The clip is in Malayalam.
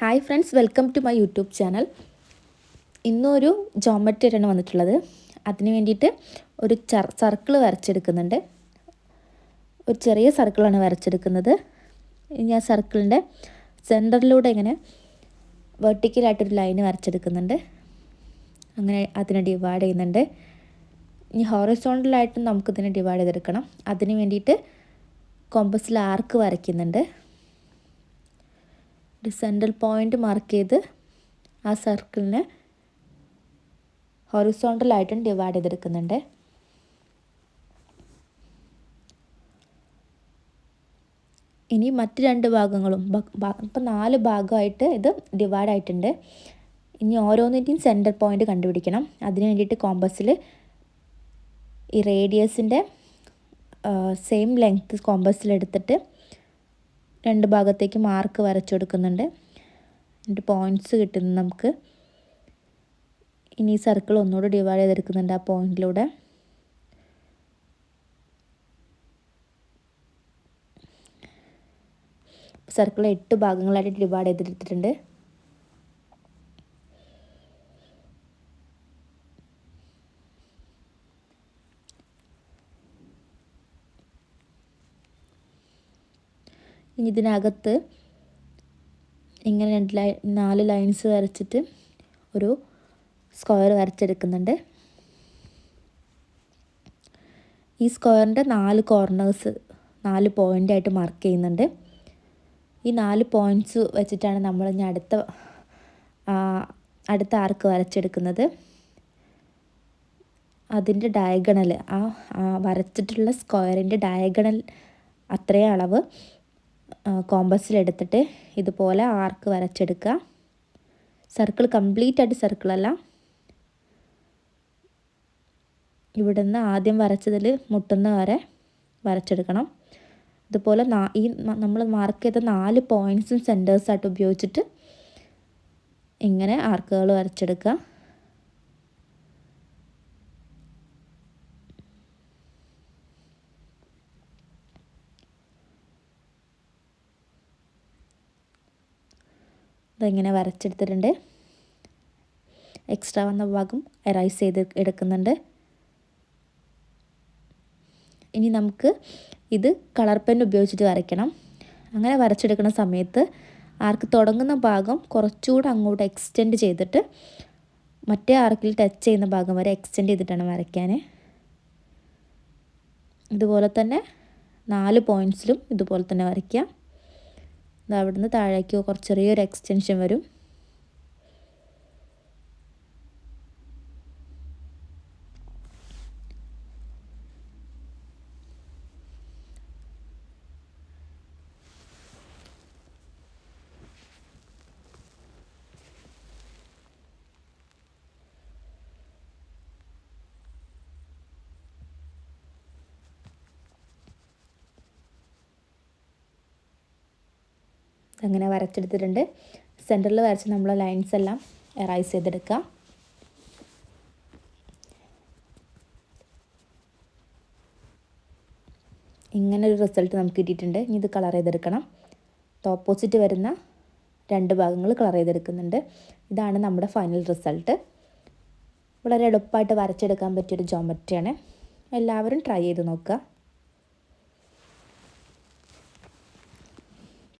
Hi friends, welcome to my YouTube channel. ഇന്നൊരു ജോമെട്രിയാണ് വന്നിട്ടുള്ളത്. അതിന് വേണ്ടിയിട്ട് ഒരു സർക്കിൾ വരച്ചെടുക്കുന്നുണ്ട്. ഒരു ചെറിയ സർക്കിളാണ് വരച്ചെടുക്കുന്നത്. ഇനി ആ സർക്കിളിൻ്റെ സെൻറ്ററിലൂടെ ഇങ്ങനെ വെർട്ടിക്കലായിട്ടൊരു ലൈന് വരച്ചെടുക്കുന്നുണ്ട്. അങ്ങനെ അതിനെ ഡിവൈഡ് ചെയ്യുന്നുണ്ട്. ഇനി ഹോറിസോണ്ടലായിട്ടും നമുക്കിതിനെ ഡിവൈഡ് ചെയ്തെടുക്കണം. അതിന് വേണ്ടിയിട്ട് കോമ്പസിൽ ആർക്ക് വരയ്ക്കുന്നുണ്ട്. ഒരു സെൻട്രൽ പോയിൻ്റ് മാർക്ക് ചെയ്ത് ആ സർക്കിളിനെ ഹൊറിസോണ്ടലായിട്ടും ഡിവൈഡ് ചെയ്തെടുക്കുന്നുണ്ട്. ഇനി മറ്റ് രണ്ട് ഭാഗങ്ങളും ഇപ്പം 4 ഭാഗമായിട്ട് ഇത് ഡിവൈഡ് ആയിട്ടുണ്ട്. ഇനി ഓരോന്നിൻ്റെയും സെൻറ്റർ പോയിൻ്റ് കണ്ടുപിടിക്കണം. അതിന് വേണ്ടിയിട്ട് കോമ്പസിൽ ഈ റേഡിയസിൻ്റെ സെയിം ലെങ്ത്ത് കോമ്പസിലെടുത്തിട്ട് രണ്ട് ഭാഗത്തേക്ക് മാർക്ക് വരച്ചു കൊടുക്കുന്നുണ്ട്. എന്നിട്ട് പോയിൻറ്റ്സ് കിട്ടുന്നു നമുക്ക്. ഇനി ഈ സർക്കിൾ ഒന്നുകൂടി ഡിവൈഡ് ചെയ്തെടുക്കുന്നുണ്ട് ആ പോയിൻറ്റിലൂടെ. സർക്കിൾ 8 ഭാഗങ്ങളായിട്ട് ഡിവൈഡ് ചെയ്തെടുത്തിട്ടുണ്ട്. ഇനി ഇതിനകത്ത് ഇങ്ങനെ 4 ലൈൻസ് വരച്ചിട്ട് ഒരു സ്ക്വയർ വരച്ചെടുക്കുന്നുണ്ട്. ഈ സ്ക്വയറിൻ്റെ 4 കോർണേഴ്സ് 4 പോയിൻ്റായിട്ട് മാർക്ക് ചെയ്യുന്നുണ്ട്. ഈ 4 പോയിൻറ്റ്സ് വെച്ചിട്ടാണ് നമ്മൾ ഇനി അടുത്ത ആർക്ക് വരച്ചെടുക്കുന്നത്. അതിൻ്റെ ഡയഗണൽ വരച്ചിട്ടുള്ള സ്ക്വയറിൻ്റെ ഡയഗണൽ അത്രയും അളവ് കോമ്പസിലെടുത്തിട്ട് ഇതുപോലെ ആർക്ക് വരച്ചെടുക്കുക. സർക്കിൾ കംപ്ലീറ്റ് ആയിട്ട് സർക്കിളല്ല, ഇവിടുന്ന് ആദ്യം വരച്ചതിൽ മുട്ടുന്ന വരെ വരച്ചെടുക്കണം. ഇതുപോലെ ഈ നമ്മൾ മാർക്ക് ചെയ്ത 4 പോയിൻറ്റ്സും സെൻറ്റേഴ്സായിട്ട് ഉപയോഗിച്ചിട്ട് ഇങ്ങനെ ആർക്കുകൾ വരച്ചെടുക്കുക. ഇതിങ്ങനെ വരച്ചെടുത്തിട്ടുണ്ട്. എക്സ്ട്രാ വന്ന ഭാഗം എറൈസ് ചെയ്ത് എടുക്കുന്നുണ്ട്. ഇനി നമുക്ക് ഇത് കളർ പെൻ ഉപയോഗിച്ചിട്ട് വരയ്ക്കണം. അങ്ങനെ വരച്ചെടുക്കുന്ന സമയത്ത് ആർക്ക് തുടങ്ങുന്ന ഭാഗം കുറച്ചുകൂടെ അങ്ങോട്ട് എക്സ്റ്റെൻഡ് ചെയ്തിട്ട് മറ്റേ ആർക്കിൽ ടച്ച് ചെയ്യുന്ന ഭാഗം വരെ എക്സ്റ്റെൻഡ് ചെയ്തിട്ടാണ് വരയ്ക്കാൻ. ഇതുപോലെ തന്നെ 4 പോയിൻറ്റ്സിലും ഇതുപോലെ തന്നെ വരയ്ക്കുക. ഇത് അവിടുന്ന് താഴേക്ക് കുറച്ച് ചെറിയൊരു എക്സ്റ്റൻഷൻ വരും. അങ്ങനെ വരച്ചെടുത്തിട്ടുണ്ട്. സെൻറ്ററിൽ വരച്ച് നമ്മൾ ലൈൻസ് എല്ലാം എറൈസ് ചെയ്തെടുക്കുക. ഇങ്ങനെ ഒരു റിസൾട്ട് നമുക്ക് കിട്ടിയിട്ടുണ്ട്. ഇനി ഇത് കളർ ചെയ്തെടുക്കണം. ഓപ്പോസിറ്റ് വരുന്ന 2 ഭാഗങ്ങൾ കളർ ചെയ്തെടുക്കുന്നുണ്ട്. ഇതാണ് നമ്മുടെ ഫൈനൽ റിസൾട്ട്. വളരെ എളുപ്പമായിട്ട് വരച്ചെടുക്കാൻ പറ്റിയൊരു ജോമെട്രിയാണ്. എല്ലാവരും ട്രൈ ചെയ്ത് നോക്കുക.